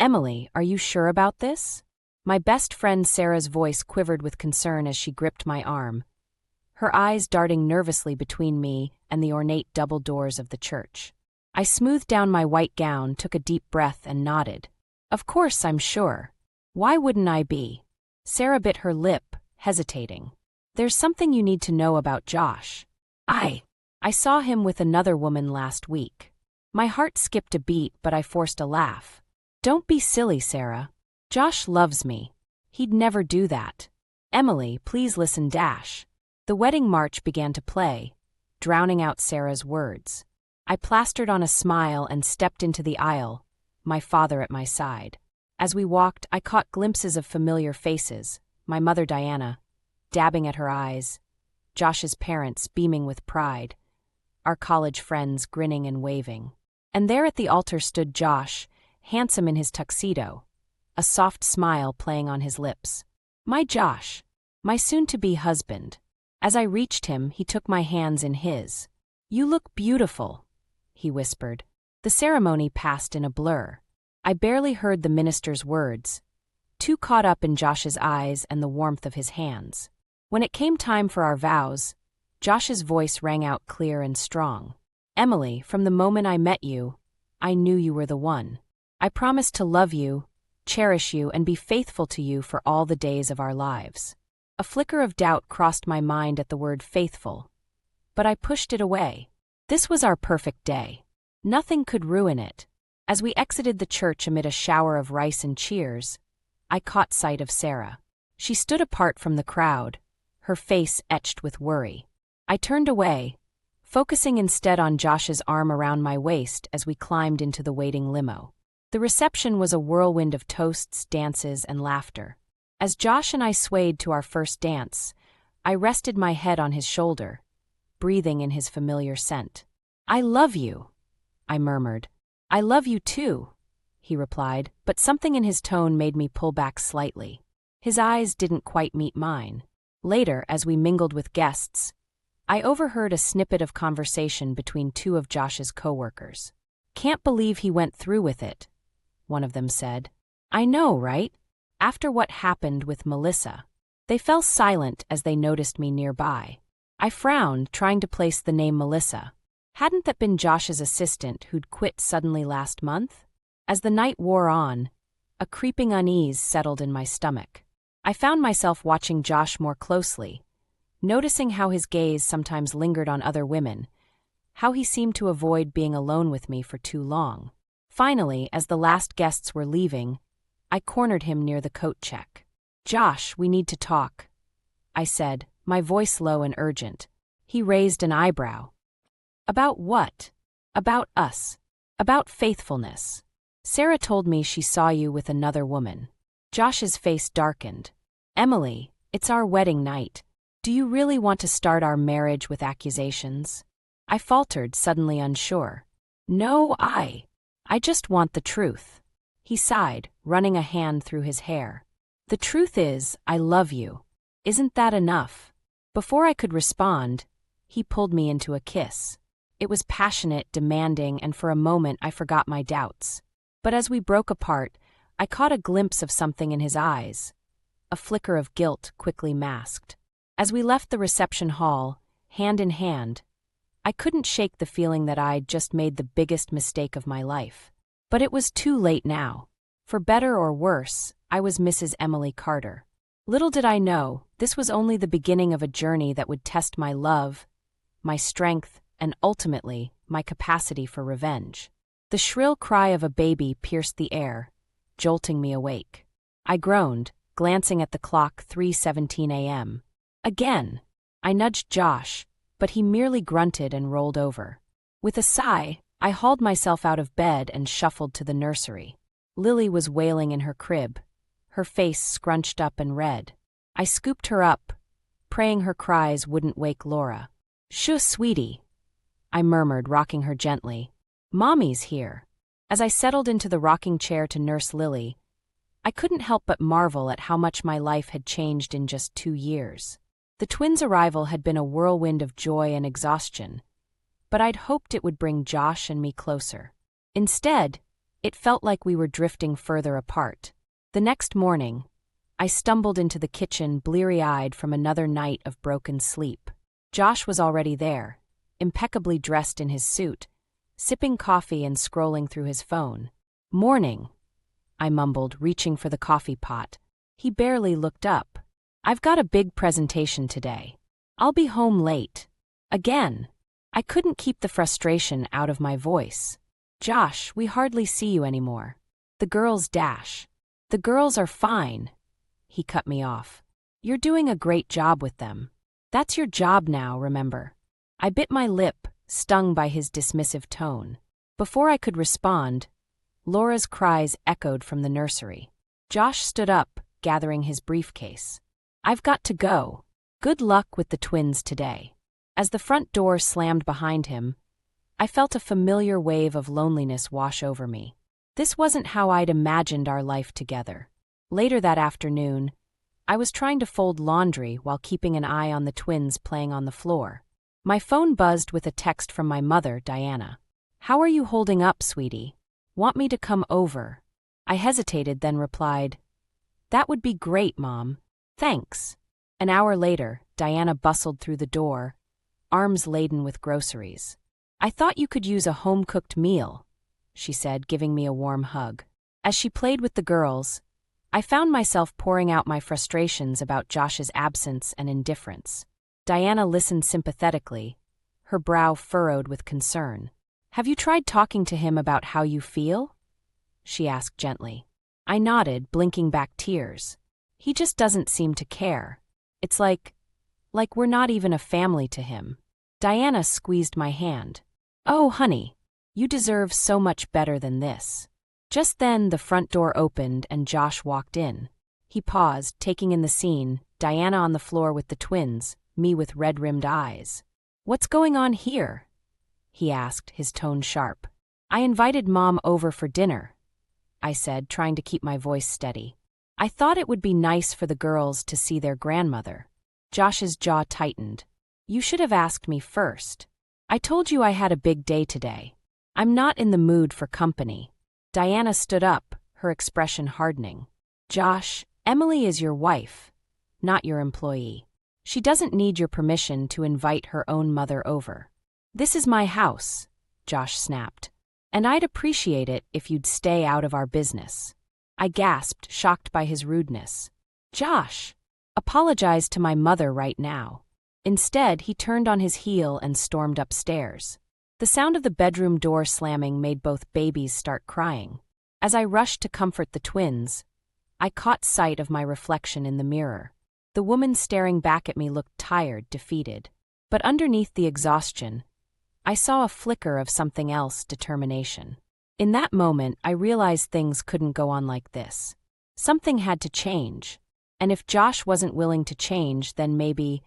Emily, are you sure about this? My best friend Sarah's voice quivered with concern as she gripped my arm, her eyes darting nervously between me and the ornate double doors of the church. I smoothed down my white gown, took a deep breath, and nodded. Of course, I'm sure. Why wouldn't I be? Sarah bit her lip, hesitating. There's something you need to know about Josh. I saw him with another woman last week. My heart skipped a beat, but I forced a laugh. Don't be silly, Sarah. Josh loves me. He'd never do that. Emily, please listen. The wedding march began to play, drowning out Sarah's words. I plastered on a smile and stepped into the aisle, my father at my side. As we walked, I caught glimpses of familiar faces, my mother Diana, dabbing at her eyes, Josh's parents beaming with pride, our college friends grinning and waving. And there at the altar stood Josh, handsome in his tuxedo, a soft smile playing on his lips. My Josh, my soon-to-be husband. As I reached him, he took my hands in his. You look beautiful, he whispered. The ceremony passed in a blur. I barely heard the minister's words, too caught up in Josh's eyes and the warmth of his hands. When it came time for our vows, Josh's voice rang out clear and strong. Emily, from the moment I met you, I knew you were the one. I promised to love you, cherish you, and be faithful to you for all the days of our lives. A flicker of doubt crossed my mind at the word faithful, but I pushed it away. This was our perfect day. Nothing could ruin it. As we exited the church amid a shower of rice and cheers, I caught sight of Sarah. She stood apart from the crowd, her face etched with worry. I turned away, focusing instead on Josh's arm around my waist as we climbed into the waiting limo. The reception was a whirlwind of toasts, dances, and laughter. As Josh and I swayed to our first dance, I rested my head on his shoulder, breathing in his familiar scent. I love you, I murmured. I love you too, he replied, but something in his tone made me pull back slightly. His eyes didn't quite meet mine. Later, as we mingled with guests, I overheard a snippet of conversation between two of Josh's coworkers. Can't believe he went through with it, one of them said. I know, right? After what happened with Melissa. They fell silent as they noticed me nearby. I frowned, trying to place the name Melissa. Hadn't that been Josh's assistant who'd quit suddenly last month? As the night wore on, a creeping unease settled in my stomach. I found myself watching Josh more closely, noticing how his gaze sometimes lingered on other women, how he seemed to avoid being alone with me for too long. Finally, as the last guests were leaving, I cornered him near the coat check. Josh, we need to talk, I said, my voice low and urgent. He raised an eyebrow. About what? About us. About faithfulness. Sarah told me she saw you with another woman. Josh's face darkened. Emily, it's our wedding night. Do you really want to start our marriage with accusations? I faltered, suddenly unsure. No, I just want the truth. He sighed, running a hand through his hair. The truth is, I love you. Isn't that enough? Before I could respond, he pulled me into a kiss. It was passionate, demanding, and for a moment I forgot my doubts. But as we broke apart, I caught a glimpse of something in his eyes, a flicker of guilt quickly masked. As we left the reception hall, hand in hand, I couldn't shake the feeling that I'd just made the biggest mistake of my life. But it was too late now. For better or worse, I was Mrs. Emily Carter. Little did I know, this was only the beginning of a journey that would test my love, my strength, and ultimately, my capacity for revenge. The shrill cry of a baby pierced the air, jolting me awake. I groaned, glancing at the clock. 3:17 a.m. Again! I nudged Josh, but he merely grunted and rolled over. With a sigh, I hauled myself out of bed and shuffled to the nursery. Lily was wailing in her crib, her face scrunched up and red. I scooped her up, praying her cries wouldn't wake Laura. Shush, sweetie, I murmured, rocking her gently. Mommy's here. As I settled into the rocking chair to nurse Lily, I couldn't help but marvel at how much my life had changed in just 2 years. The twins' arrival had been a whirlwind of joy and exhaustion, but I'd hoped it would bring Josh and me closer. Instead, It felt like we were drifting further apart. The next morning, I stumbled into the kitchen bleary-eyed from another night of broken sleep. Josh was already there, impeccably dressed in his suit, sipping coffee and scrolling through his phone. "Morning," I mumbled, reaching for the coffee pot. He barely looked up. "I've got a big presentation today. I'll be home late." Again. I couldn't keep the frustration out of my voice. "Josh, we hardly see you anymore. The girls dash." "The girls are fine." He cut me off. "You're doing a great job with them. That's your job now, remember?" I bit my lip, stung by his dismissive tone. Before I could respond, Laura's cries echoed from the nursery. Josh stood up, gathering his briefcase. "I've got to go. Good luck with the twins today." As the front door slammed behind him, I felt a familiar wave of loneliness wash over me. This wasn't how I'd imagined our life together. Later that afternoon, I was trying to fold laundry while keeping an eye on the twins playing on the floor. My phone buzzed with a text from my mother, Diana. "How are you holding up, sweetie? Want me to come over?" I hesitated, then replied, "That would be great, Mom. Thanks." An hour later, Diana bustled through the door, arms laden with groceries. "I thought you could use a home-cooked meal," she said, giving me a warm hug. As she played with the girls, I found myself pouring out my frustrations about Josh's absence and indifference. Diana listened sympathetically, her brow furrowed with concern. "Have you tried talking to him about how you feel?" she asked gently. I nodded, blinking back tears. "He just doesn't seem to care. It's like we're not even a family to him." Diana squeezed my hand. "Oh, honey, you deserve so much better than this." Just then, the front door opened and Josh walked in. He paused, taking in the scene, Diana on the floor with the twins, me with red-rimmed eyes. "What's going on here?" he asked, his tone sharp. "I invited Mom over for dinner," I said, trying to keep my voice steady. "I thought it would be nice for the girls to see their grandmother." Josh's jaw tightened. "You should have asked me first. I told you I had a big day today. I'm not in the mood for company." Diana stood up, her expression hardening. "Josh, Emily is your wife, not your employee. She doesn't need your permission to invite her own mother over." "This is my house," Josh snapped. "And I'd appreciate it if you'd stay out of our business." I gasped, shocked by his rudeness. "Josh, apologize to my mother right now." Instead, he turned on his heel and stormed upstairs. The sound of the bedroom door slamming made both babies start crying. As I rushed to comfort the twins, I caught sight of my reflection in the mirror. The woman staring back at me looked tired, defeated. But underneath the exhaustion, I saw a flicker of something else, determination. In that moment, I realized things couldn't go on like this. Something had to change. And if Josh wasn't willing to change, then maybe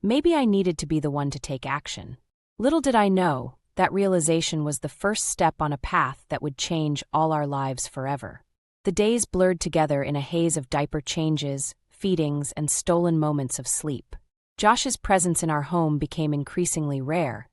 I needed to be the one to take action. Little did I know, that realization was the first step on a path that would change all our lives forever. The days blurred together in a haze of diaper changes, feedings, and stolen moments of sleep. Josh's presence in our home became increasingly rare,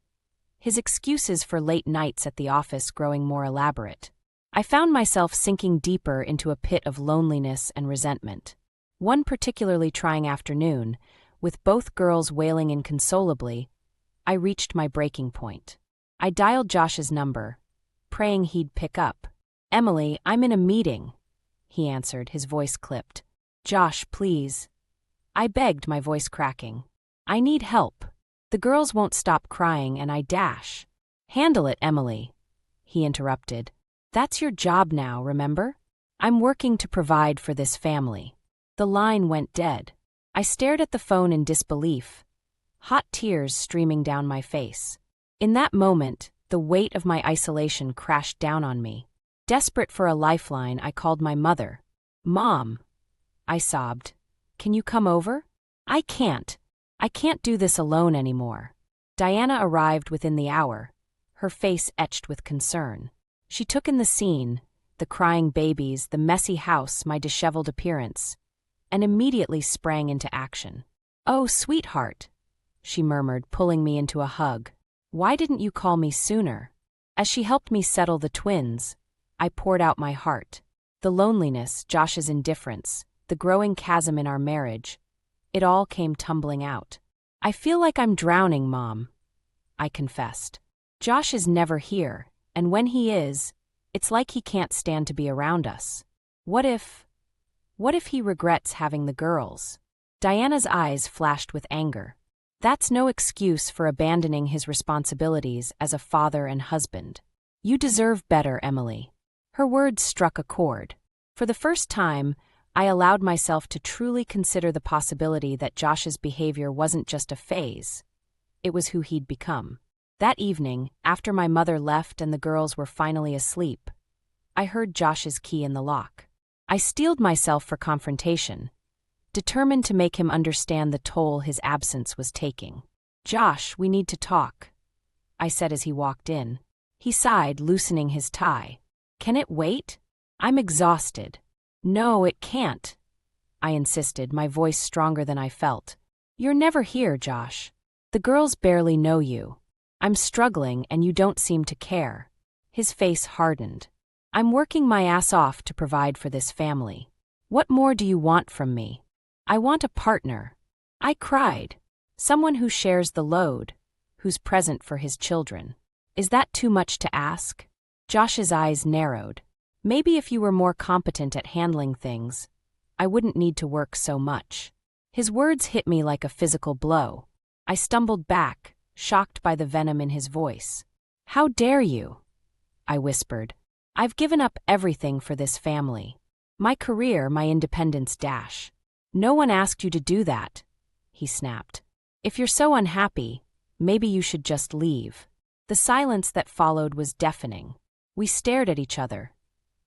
his excuses for late nights at the office growing more elaborate. I found myself sinking deeper into a pit of loneliness and resentment. One particularly trying afternoon, with both girls wailing inconsolably, I reached my breaking point. I dialed Josh's number, praying he'd pick up. "Emily, I'm in a meeting," he answered, his voice clipped. "Josh, please." I begged, my voice cracking. "I need help. The girls won't stop crying and I dash." "Handle it, Emily," he interrupted. "That's your job now, remember? I'm working to provide for this family." The line went dead. I stared at the phone in disbelief, hot tears streaming down my face. In that moment, the weight of my isolation crashed down on me. Desperate for a lifeline, I called my mother. "Mom," I sobbed, "can you come over? I can't do this alone anymore." Diana arrived within the hour, her face etched with concern. She took in the scene, the crying babies, the messy house, my disheveled appearance, and immediately sprang into action. "Oh, sweetheart," she murmured, pulling me into a hug. "Why didn't you call me sooner?" As she helped me settle the twins, I I poured out my heart. The loneliness, Josh's indifference, the growing chasm in our marriage, it all came tumbling out. I feel like I'm drowning, Mom, I confessed. Josh is never here, and when he is, it's like he can't stand to be around us. What if he regrets having the girls? Diana's eyes flashed with anger. That's no excuse for abandoning his responsibilities as a father and husband. You deserve better, Emily. Her words struck a chord. For the first time, I allowed myself to truly consider the possibility that Josh's behavior wasn't just a phase. It was who he'd become. That evening, after my mother left and the girls were finally asleep, I heard Josh's key in the lock. I steeled myself for confrontation, determined to make him understand the toll his absence was taking. "Josh, we need to talk," I said as he walked in. He sighed, loosening his tie. "Can it wait? I'm exhausted." "No, it can't," I insisted, my voice stronger than I felt. "You're never here, Josh. The girls barely know you. I'm struggling and you don't seem to care." His face hardened. "I'm working my ass off to provide for this family. What more do you want from me?" "I want a partner," I cried. "Someone who shares the load, who's present for his children." "Is that too much to ask?" Josh's eyes narrowed. "Maybe if you were more competent at handling things, I wouldn't need to work so much." His words hit me like a physical blow. I stumbled back, shocked by the venom in his voice. "How dare you?" I whispered. "I've given up everything for this family. My career, my independence dash." "No one asked you to do that," he snapped. "If you're so unhappy, maybe you should just leave." The silence that followed was deafening. We stared at each other,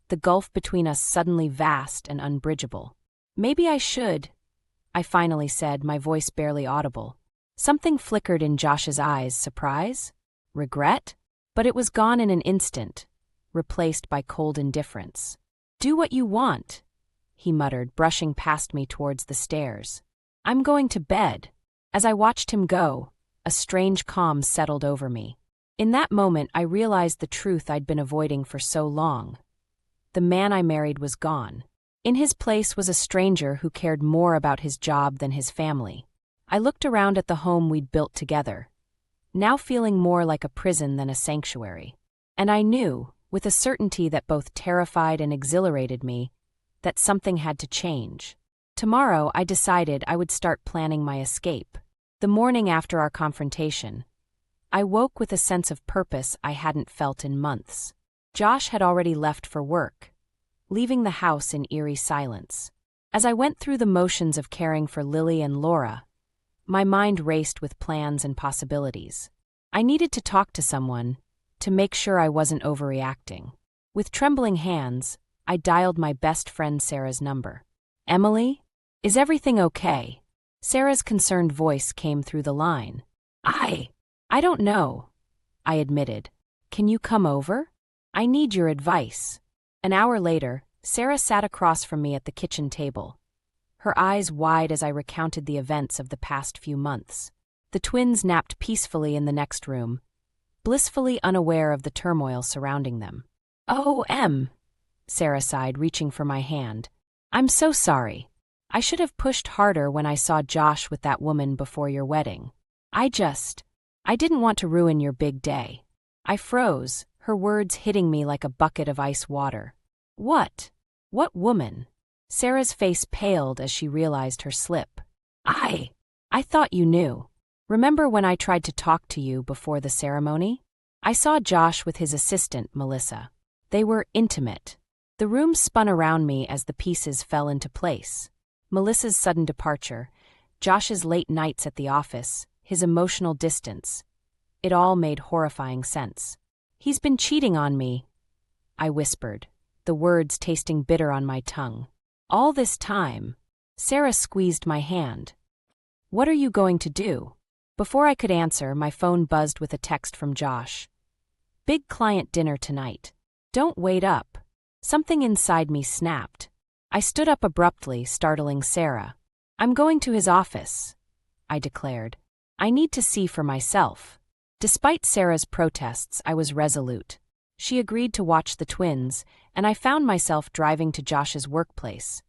the gulf between us suddenly vast and unbridgeable. "Maybe I should," I finally said, my voice barely audible. Something flickered in Josh's eyes, surprise? Regret? But it was gone in an instant, replaced by cold indifference. "Do what you want," he muttered, brushing past me towards the stairs. "I'm going to bed." As I watched him go, a strange calm settled over me. In that moment, I realized the truth I'd been avoiding for so long. The man I married was gone. In his place was a stranger who cared more about his job than his family. I looked around at the home we'd built together, now feeling more like a prison than a sanctuary. And I knew, with a certainty that both terrified and exhilarated me, that something had to change. Tomorrow, I decided I would start planning my escape. The morning after our confrontation, I woke with a sense of purpose I hadn't felt in months. Josh had already left for work, leaving the house in eerie silence. As I went through the motions of caring for Lily and Laura, my mind raced with plans and possibilities. I needed to talk to someone, to make sure I wasn't overreacting. With trembling hands, I dialed my best friend Sarah's number. "Emily? Is everything okay?" Sarah's concerned voice came through the line. I don't know," I admitted. "Can you come over? I need your advice." An hour later, Sarah sat across from me at the kitchen table, her eyes wide as I recounted the events of the past few months. The twins napped peacefully in the next room, blissfully unaware of the turmoil surrounding them. "Oh, Sarah sighed, reaching for my hand. "I'm so sorry. I should have pushed harder when I saw Josh with that woman before your wedding. I didn't want to ruin your big day." I froze, her words hitting me like a bucket of ice water. "What? What woman?" Sarah's face paled as she realized her slip. I thought you knew. Remember when I tried to talk to you before the ceremony? I saw Josh with his assistant, Melissa. They were intimate." The room spun around me as the pieces fell into place. Melissa's sudden departure, Josh's late nights at the office, his emotional distance. It all made horrifying sense. "He's been cheating on me," I whispered, the words tasting bitter on my tongue. "All this time." Sarah squeezed my hand. "What are you going to do?" Before I could answer, my phone buzzed with a text from Josh. "Big client dinner tonight. Don't wait up." Something inside me snapped. I stood up abruptly, startling Sarah. "I'm going to his office," I declared. "I need to see for myself." Despite Sarah's protests, I was resolute. She agreed to watch the twins, and I found myself driving to Josh's workplace,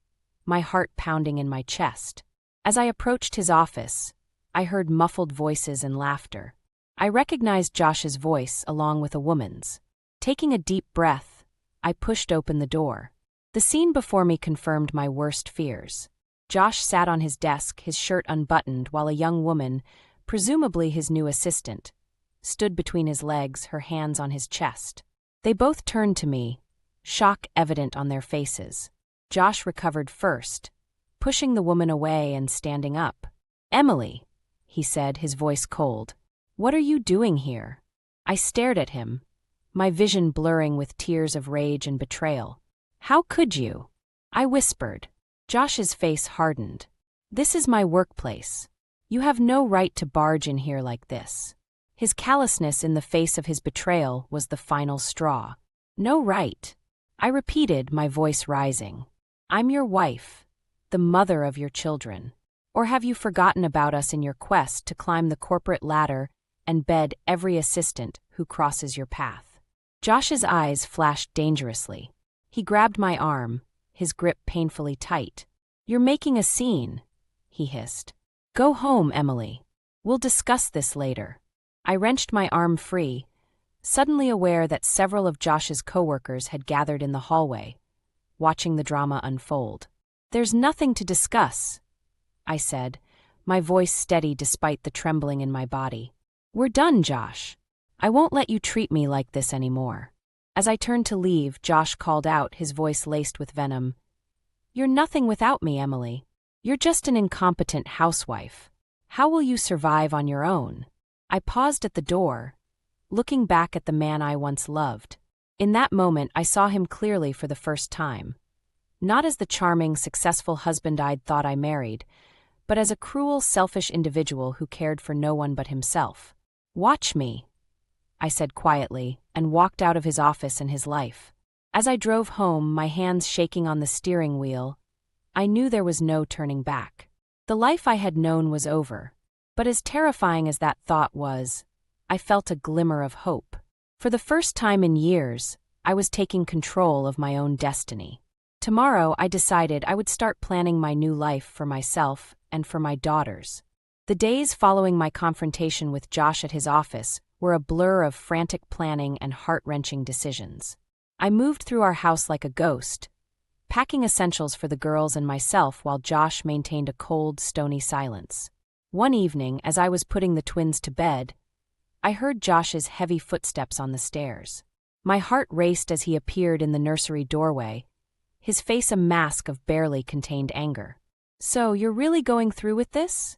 my heart pounding in my chest. As I approached his office, I heard muffled voices and laughter. I recognized Josh's voice along with a woman's. Taking a deep breath, I pushed open the door. The scene before me confirmed my worst fears. Josh sat on his desk, his shirt unbuttoned, while a young woman, presumably his new assistant, stood between his legs, her hands on his chest. They both turned to me, shock evident on their faces. Josh recovered first, pushing the woman away and standing up. "Emily," he said, his voice cold. "What are you doing here?" I stared at him, my vision blurring with tears of rage and betrayal. "How could you?" I whispered. Josh's face hardened. "This is my workplace. You have no right to barge in here like this." His callousness in the face of his betrayal was the final straw. "No right," I repeated, my voice rising. "I'm your wife, the mother of your children. Or have you forgotten about us in your quest to climb the corporate ladder and bed every assistant who crosses your path?" Josh's eyes flashed dangerously. He grabbed my arm, his grip painfully tight. "You're making a scene," he hissed. "Go home, Emily. We'll discuss this later." I wrenched my arm free, suddenly aware that several of Josh's coworkers had gathered in the hallway, watching the drama unfold. "There's nothing to discuss," I said, my voice steady despite the trembling in my body. "We're done, Josh. I won't let you treat me like this anymore." As I turned to leave, Josh called out, his voice laced with venom. "You're nothing without me, Emily. You're just an incompetent housewife. How will you survive on your own?" I paused at the door, looking back at the man I once loved. In that moment, I saw him clearly for the first time. Not as the charming, successful husband I'd thought I married, but as a cruel, selfish individual who cared for no one but himself. "Watch me," I said quietly, and walked out of his office and his life. As I drove home, my hands shaking on the steering wheel, I knew there was no turning back. The life I had known was over, but as terrifying as that thought was, I felt a glimmer of hope. For the first time in years, I was taking control of my own destiny. Tomorrow, I decided I would start planning my new life for myself and for my daughters. The days following my confrontation with Josh at his office were a blur of frantic planning and heart-wrenching decisions. I moved through our house like a ghost, packing essentials for the girls and myself while Josh maintained a cold, stony silence. One evening, as I was putting the twins to bed, I heard Josh's heavy footsteps on the stairs. My heart raced as he appeared in the nursery doorway, his face a mask of barely contained anger. "So, you're really going through with this?"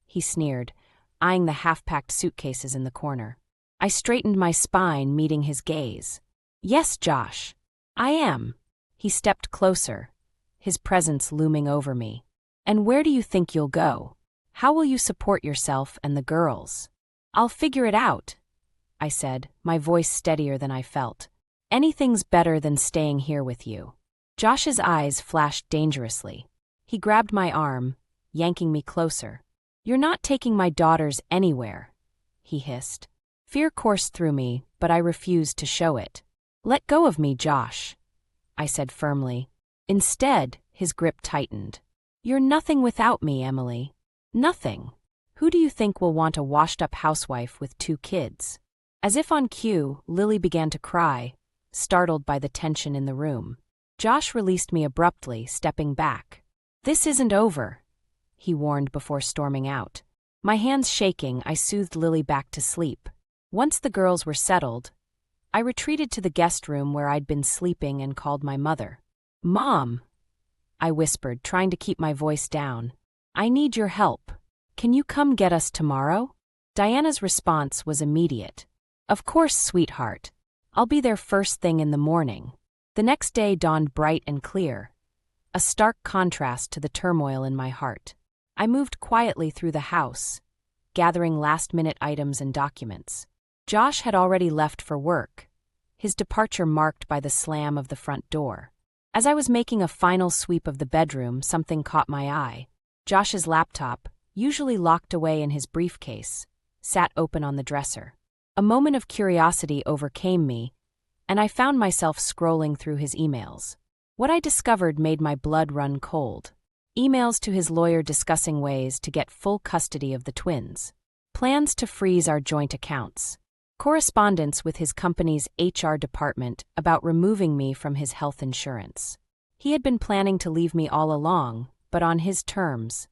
he sneered, eyeing the half-packed suitcases in the corner. I straightened my spine, meeting his gaze. "Yes, Josh, I am." He stepped closer, his presence looming over me. "And where do you think you'll go? How will you support yourself and the girls?" "I'll figure it out," I said, my voice steadier than I felt. "Anything's better than staying here with you." Josh's eyes flashed dangerously. He grabbed my arm, yanking me closer. "You're not taking my daughters anywhere," he hissed. Fear coursed through me, but I refused to show it. "Let go of me, Josh," I said firmly. Instead, his grip tightened. "You're nothing without me, Emily. Nothing. Who do you think will want a washed-up housewife with 2 kids?" As if on cue, Lily began to cry, startled by the tension in the room. Josh released me abruptly, stepping back. "This isn't over," he warned before storming out. My hands shaking, I soothed Lily back to sleep. Once the girls were settled, I retreated to the guest room where I'd been sleeping and called my mother. "Mom," I whispered, trying to keep my voice down. "I need your help. Can you come get us tomorrow?" Diana's response was immediate. "Of course, sweetheart. I'll be there first thing in the morning." The next day dawned bright and clear, a stark contrast to the turmoil in my heart. I moved quietly through the house, gathering last-minute items and documents. Josh had already left for work, his departure marked by the slam of the front door. As I was making a final sweep of the bedroom, something caught my eye. Josh's laptop, usually locked away in his briefcase, sat open on the dresser. A moment of curiosity overcame me, and I found myself scrolling through his emails. What I discovered made my blood run cold. Emails to his lawyer discussing ways to get full custody of the twins. Plans to freeze our joint accounts. Correspondence with his company's HR department about removing me from his health insurance. He had been planning to leave me all along, but on his terms,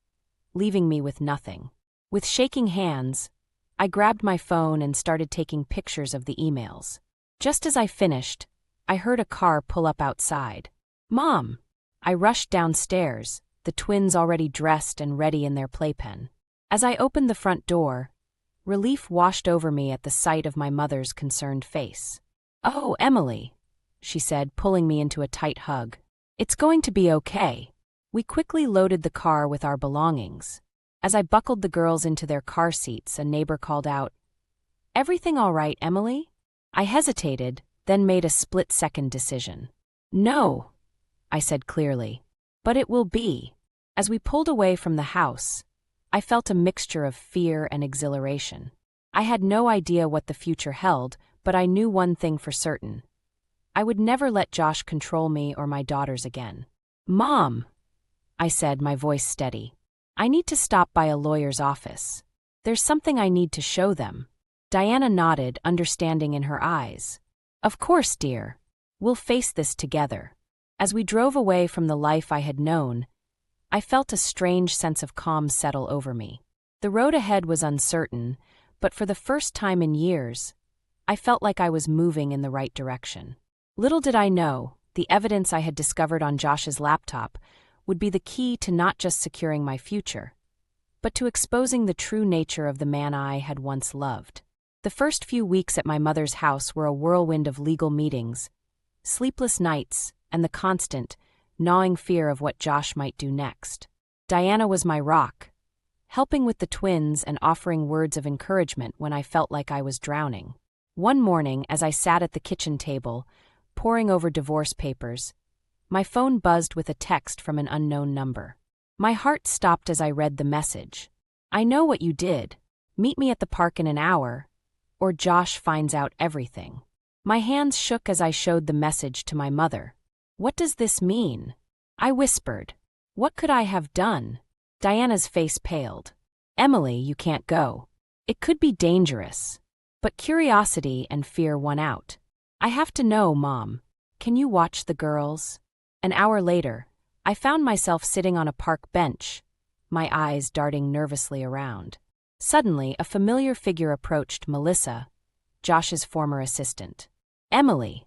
leaving me with nothing. With shaking hands, I grabbed my phone and started taking pictures of the emails. Just as I finished, I heard a car pull up outside. "Mom!" I rushed downstairs, the twins already dressed and ready in their playpen. As I opened the front door, relief washed over me at the sight of my mother's concerned face. "Oh, Emily," she said, pulling me into a tight hug. "It's going to be okay." We quickly loaded the car with our belongings. As I buckled the girls into their car seats, a neighbor called out, "Everything all right, Emily?" I hesitated, then made a split-second decision. "No," I said clearly. "But it will be." As we pulled away from the house, I felt a mixture of fear and exhilaration. I had no idea what the future held, but I knew one thing for certain. I would never let Josh control me or my daughters again. "Mom," I said, my voice steady. "I need to stop by a lawyer's office. There's something I need to show them." Diana nodded, understanding in her eyes. "Of course, dear. We'll face this together." As we drove away from the life I had known, I felt a strange sense of calm settle over me. The road ahead was uncertain, but for the first time in years, I felt like I was moving in the right direction. Little did I know, the evidence I had discovered on Josh's laptop would be the key to not just securing my future, but to exposing the true nature of the man I had once loved. The first few weeks at my mother's house were a whirlwind of legal meetings, sleepless nights, and the constant, gnawing fear of what Josh might do next. Diana was my rock, helping with the twins and offering words of encouragement when I felt like I was drowning. One morning, as I sat at the kitchen table, poring over divorce papers, my phone buzzed with a text from an unknown number. My heart stopped as I read the message. "I know what you did. Meet me at the park in an hour, or Josh finds out everything." My hands shook as I showed the message to my mother. "What does this mean?" I whispered. "What could I have done?" Diana's face paled. "Emily, you can't go. It could be dangerous." But curiosity and fear won out. "I have to know, Mom. Can you watch the girls?" An hour later, I found myself sitting on a park bench, my eyes darting nervously around. Suddenly, a familiar figure approached Melissa, Josh's former assistant. "Emily,"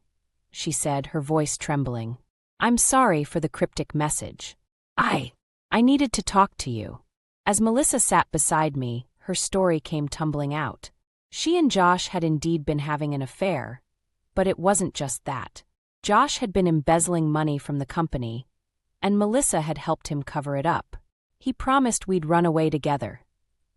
she said, her voice trembling. "I'm sorry for the cryptic message. I needed to talk to you." As Melissa sat beside me, her story came tumbling out. She and Josh had indeed been having an affair, but it wasn't just that. Josh had been embezzling money from the company, and Melissa had helped him cover it up. "He promised we'd run away together,"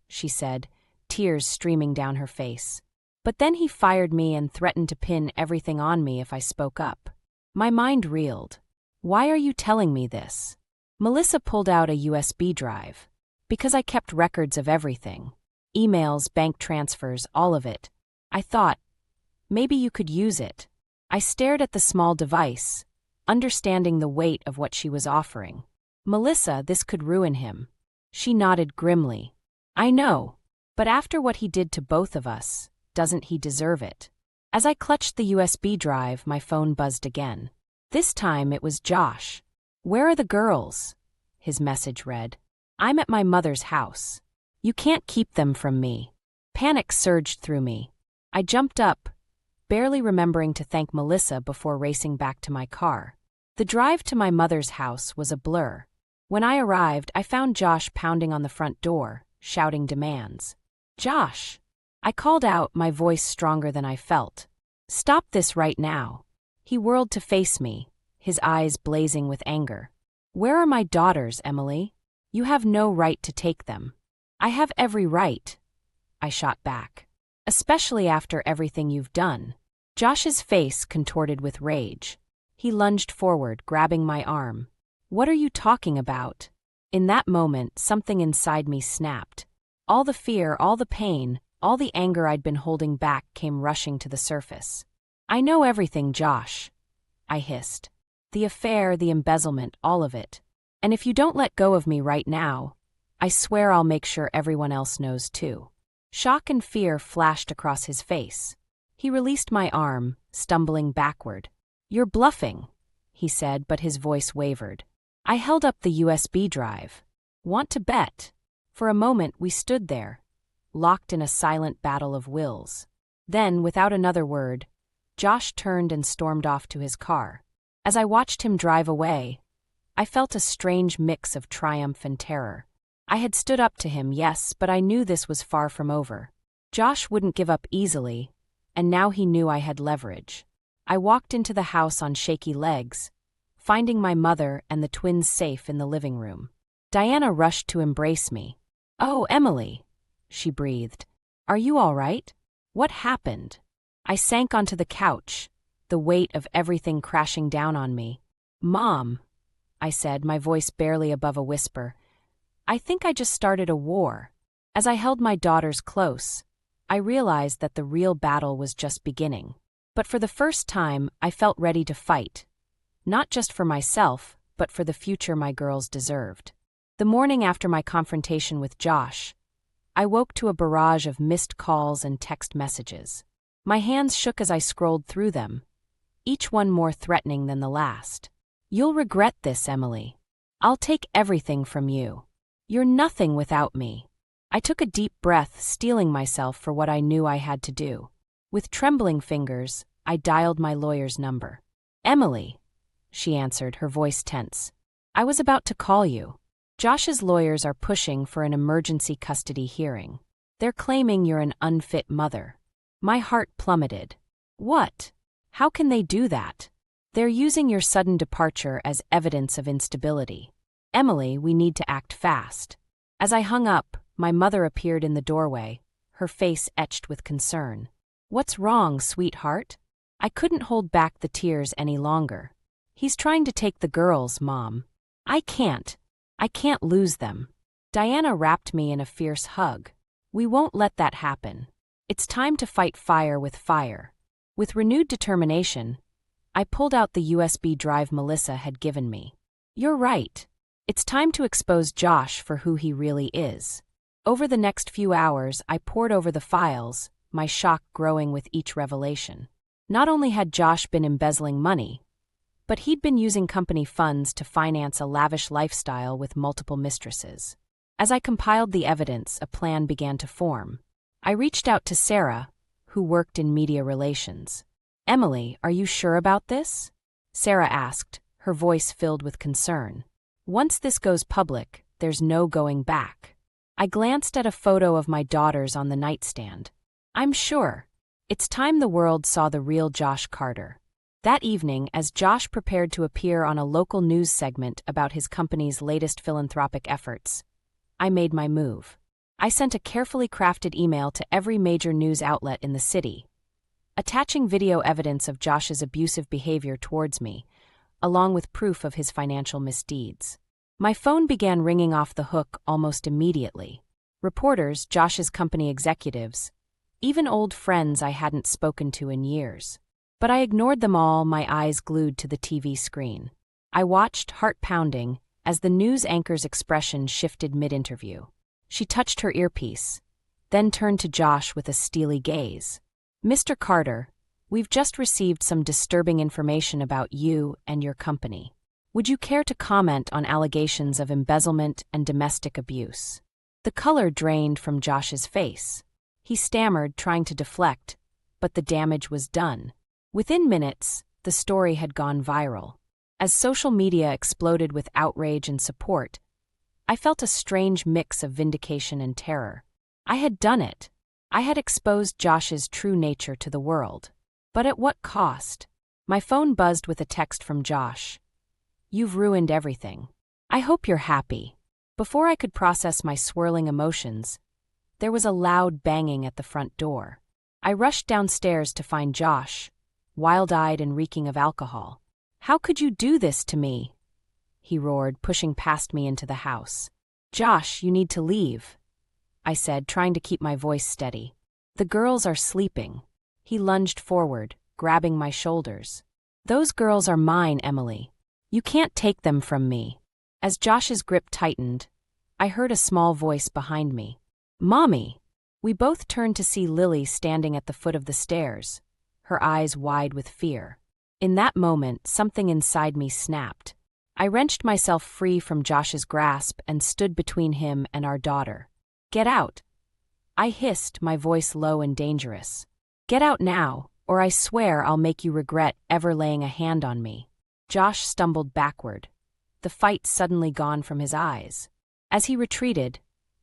she said, tears streaming down her face. "But then he fired me and threatened to pin everything on me if I spoke up." My mind reeled. "Why are you telling me this?" Melissa pulled out a USB drive. "Because I kept records of everything. Emails, bank transfers, all of it. I thought, maybe you could use it." I stared at the small device, understanding the weight of what she was offering. "Melissa, this could ruin him." She nodded grimly. "I know, but after what he did to both of us, doesn't he deserve it?" As I clutched the USB drive, my phone buzzed again. This time it was Josh. "Where are the girls?" his message read. "I'm at my mother's house. You can't keep them from me." Panic surged through me. I jumped up, barely remembering to thank Melissa before racing back to my car. The drive to my mother's house was a blur. When I arrived, I found Josh pounding on the front door, shouting demands. "Josh!" I called out, my voice stronger than I felt. "Stop this right now." He whirled to face me, his eyes blazing with anger. "Where are my daughters, Emily? You have no right to take them." "I have every right," I shot back. "Especially after everything you've done." Josh's face contorted with rage. He lunged forward, grabbing my arm. "What are you talking about?" In that moment, something inside me snapped. All the fear, all the pain, all the anger I'd been holding back came rushing to the surface. I know everything, Josh, I hissed. The affair, the embezzlement, all of it. And if you don't let go of me right now, I swear I'll make sure everyone else knows too. Shock and fear flashed across his face. He released my arm, stumbling backward. You're bluffing, he said, but his voice wavered. I held up the USB drive. Want to bet? For a moment we stood there, locked in a silent battle of wills. Then, without another word, Josh turned and stormed off to his car. As I watched him drive away, I felt a strange mix of triumph and terror. I had stood up to him, yes, but I knew this was far from over. Josh wouldn't give up easily, and now he knew I had leverage. I walked into the house on shaky legs, finding my mother and the twins safe in the living room. Diana rushed to embrace me. "Oh, Emily," she breathed. "Are you all right? What happened?" I sank onto the couch, the weight of everything crashing down on me. "Mom," I said, my voice barely above a whisper, "I think I just started a war." As I held my daughters close, I realized that the real battle was just beginning. But for the first time, I felt ready to fight. Not just for myself, but for the future my girls deserved. The morning after my confrontation with Josh, I woke to a barrage of missed calls and text messages. My hands shook as I scrolled through them, each one more threatening than the last. "You'll regret this, Emily. I'll take everything from you. You're nothing without me." I took a deep breath, steeling myself for what I knew I had to do. With trembling fingers, I dialed my lawyer's number. "Emily," she answered, her voice tense. "I was about to call you. Josh's lawyers are pushing for an emergency custody hearing. They're claiming you're an unfit mother." My heart plummeted. "What? How can they do that? They're using your sudden departure as evidence of instability. Emily, we need to act fast." As I hung up, my mother appeared in the doorway, her face etched with concern. "What's wrong, sweetheart?" I couldn't hold back the tears any longer. "He's trying to take the girls, Mom. I can't lose them." Diana wrapped me in a fierce hug. "We won't let that happen. It's time to fight fire with fire." With renewed determination, I pulled out the USB drive Melissa had given me. "You're right. It's time to expose Josh for who he really is." Over the next few hours, I pored over the files, my shock growing with each revelation. Not only had Josh been embezzling money, but he'd been using company funds to finance a lavish lifestyle with multiple mistresses. As I compiled the evidence, a plan began to form. I reached out to Sarah, who worked in media relations. "Emily, are you sure about this?" Sarah asked, her voice filled with concern. "Once this goes public, there's no going back." I glanced at a photo of my daughters on the nightstand. "I'm sure. It's time the world saw the real Josh Carter." That evening, as Josh prepared to appear on a local news segment about his company's latest philanthropic efforts, I made my move. I sent a carefully crafted email to every major news outlet in the city, attaching video evidence of Josh's abusive behavior towards me, along with proof of his financial misdeeds. My phone began ringing off the hook almost immediately. Reporters, Josh's company executives, even old friends I hadn't spoken to in years. But I ignored them all, my eyes glued to the TV screen. I watched, heart pounding, as the news anchor's expression shifted mid-interview. She touched her earpiece, then turned to Josh with a steely gaze. "Mr. Carter, we've just received some disturbing information about you and your company. Would you care to comment on allegations of embezzlement and domestic abuse?" The color drained from Josh's face. He stammered, trying to deflect, but the damage was done. Within minutes, the story had gone viral. As social media exploded with outrage and support, I felt a strange mix of vindication and terror. I had done it. I had exposed Josh's true nature to the world. But at what cost? My phone buzzed with a text from Josh. "You've ruined everything. I hope you're happy." Before I could process my swirling emotions, there was a loud banging at the front door. I rushed downstairs to find Josh, wild-eyed and reeking of alcohol. "How could you do this to me?" he roared, pushing past me into the house. "Josh, you need to leave," I said, trying to keep my voice steady. "The girls are sleeping." He lunged forward, grabbing my shoulders. "Those girls are mine, Emily. You can't take them from me." As Josh's grip tightened, I heard a small voice behind me. "Mommy!" We both turned to see Lily standing at the foot of the stairs, her eyes wide with fear. In that moment, something inside me snapped. I wrenched myself free from Josh's grasp and stood between him and our daughter. "Get out!" I hissed, my voice low and dangerous. "Get out now, or I swear I'll make you regret ever laying a hand on me." Josh stumbled backward, the fight suddenly gone from his eyes. As he retreated,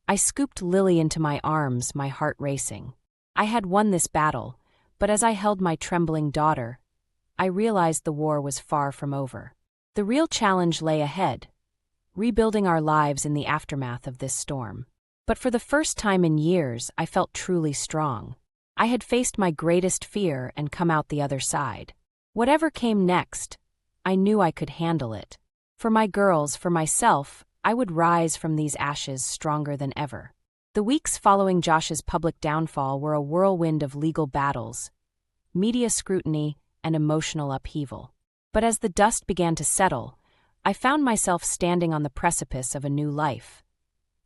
I scooped Lily into my arms, my heart racing. I had won this battle, but as I held my trembling daughter, I realized the war was far from over. The real challenge lay ahead, rebuilding our lives in the aftermath of this storm. But for the first time in years, I felt truly strong. I had faced my greatest fear and come out the other side. Whatever came next, I knew I could handle it. For my girls, for myself, I would rise from these ashes stronger than ever. The weeks following Josh's public downfall were a whirlwind of legal battles, media scrutiny, and emotional upheaval. But as the dust began to settle, I found myself standing on the precipice of a new life,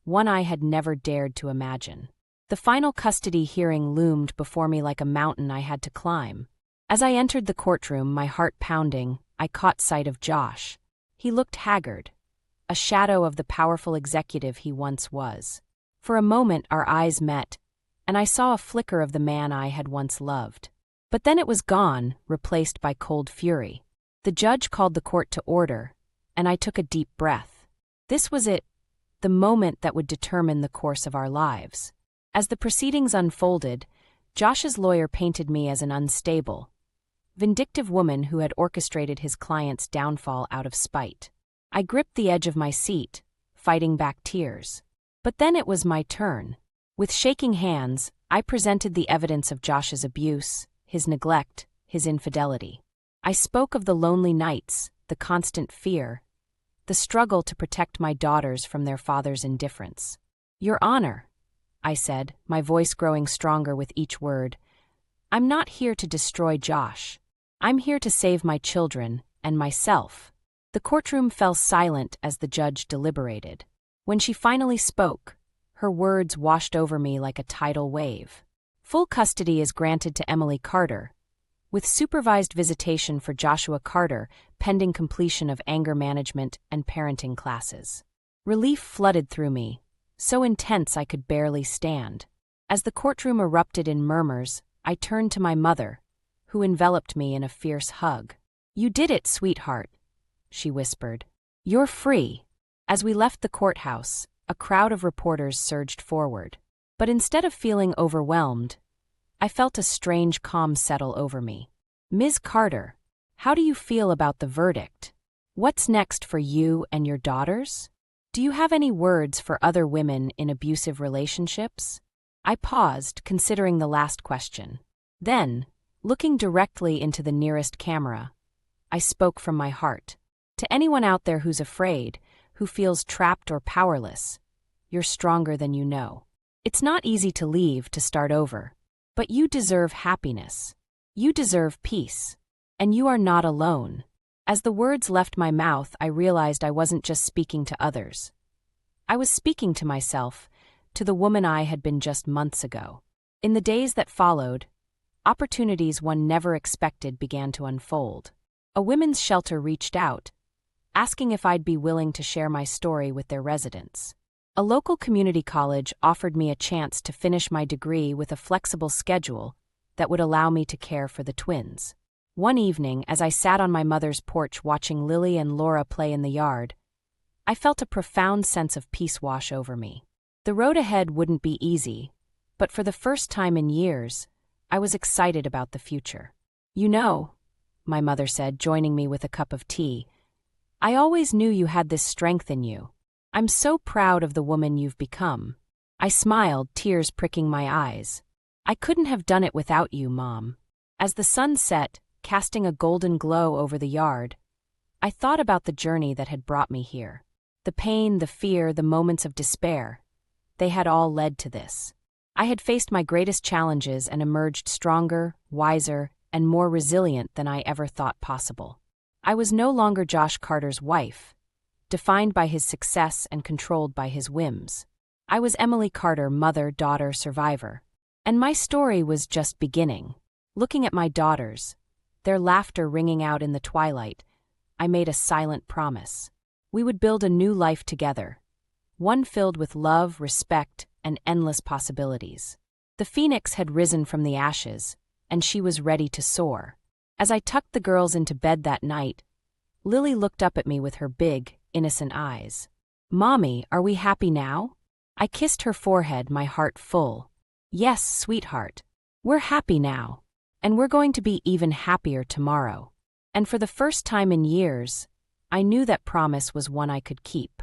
one I had never dared to imagine. The final custody hearing loomed before me like a mountain I had to climb. As I entered the courtroom, my heart pounding, I caught sight of Josh. He looked haggard, a shadow of the powerful executive he once was. For a moment our eyes met, and I saw a flicker of the man I had once loved. But then it was gone, replaced by cold fury. The judge called the court to order, and I took a deep breath. This was it, the moment that would determine the course of our lives. As the proceedings unfolded, Josh's lawyer painted me as an unstable, vindictive woman who had orchestrated his client's downfall out of spite. I gripped the edge of my seat, fighting back tears. But then it was my turn. With shaking hands, I presented the evidence of Josh's abuse, his neglect, his infidelity. I spoke of the lonely nights, the constant fear, the struggle to protect my daughters from their father's indifference. "Your Honor," I said, my voice growing stronger with each word, "I'm not here to destroy Josh. I'm here to save my children and myself." The courtroom fell silent as the judge deliberated. When she finally spoke, her words washed over me like a tidal wave. "Full custody is granted to Emily Carter, with supervised visitation for Joshua Carter pending completion of anger management and parenting classes." Relief flooded through me, so intense I could barely stand. As the courtroom erupted in murmurs, I turned to my mother, who enveloped me in a fierce hug. "You did it, sweetheart," she whispered. "You're free." As we left the courthouse, a crowd of reporters surged forward. But instead of feeling overwhelmed, I felt a strange calm settle over me. "Ms. Carter, how do you feel about the verdict? What's next for you and your daughters? Do you have any words for other women in abusive relationships?" I paused, considering the last question. Then, looking directly into the nearest camera, I spoke from my heart. "To anyone out there who's afraid, who feels trapped or powerless, you're stronger than you know. It's not easy to leave, to start over. But you deserve happiness. You deserve peace. And you are not alone." As the words left my mouth, I realized I wasn't just speaking to others. I was speaking to myself, to the woman I had been just months ago. In the days that followed, opportunities one never expected began to unfold. A women's shelter reached out, asking if I'd be willing to share my story with their residents. A local community college offered me a chance to finish my degree with a flexible schedule that would allow me to care for the twins. One evening, as I sat on my mother's porch watching Lily and Laura play in the yard, I felt a profound sense of peace wash over me. The road ahead wouldn't be easy, but for the first time in years, I was excited about the future. "You know," my mother said, joining me with a cup of tea, "I always knew you had this strength in you. I'm so proud of the woman you've become." I smiled, tears pricking my eyes. "I couldn't have done it without you, Mom." As the sun set, casting a golden glow over the yard, I thought about the journey that had brought me here. The pain, the fear, the moments of despair, they had all led to this. I had faced my greatest challenges and emerged stronger, wiser, and more resilient than I ever thought possible. I was no longer Josh Carter's wife, defined by his success and controlled by his whims. I was Emily Carter, mother, daughter, survivor. And my story was just beginning. Looking at my daughters, their laughter ringing out in the twilight, I made a silent promise. We would build a new life together, one filled with love, respect, and endless possibilities. The phoenix had risen from the ashes, and she was ready to soar. As I tucked the girls into bed that night, Lily looked up at me with her big, innocent eyes. "Mommy, are we happy now?" I kissed her forehead, my heart full. "Yes, sweetheart. We're happy now. And we're going to be even happier tomorrow." And for the first time in years, I knew that promise was one I could keep.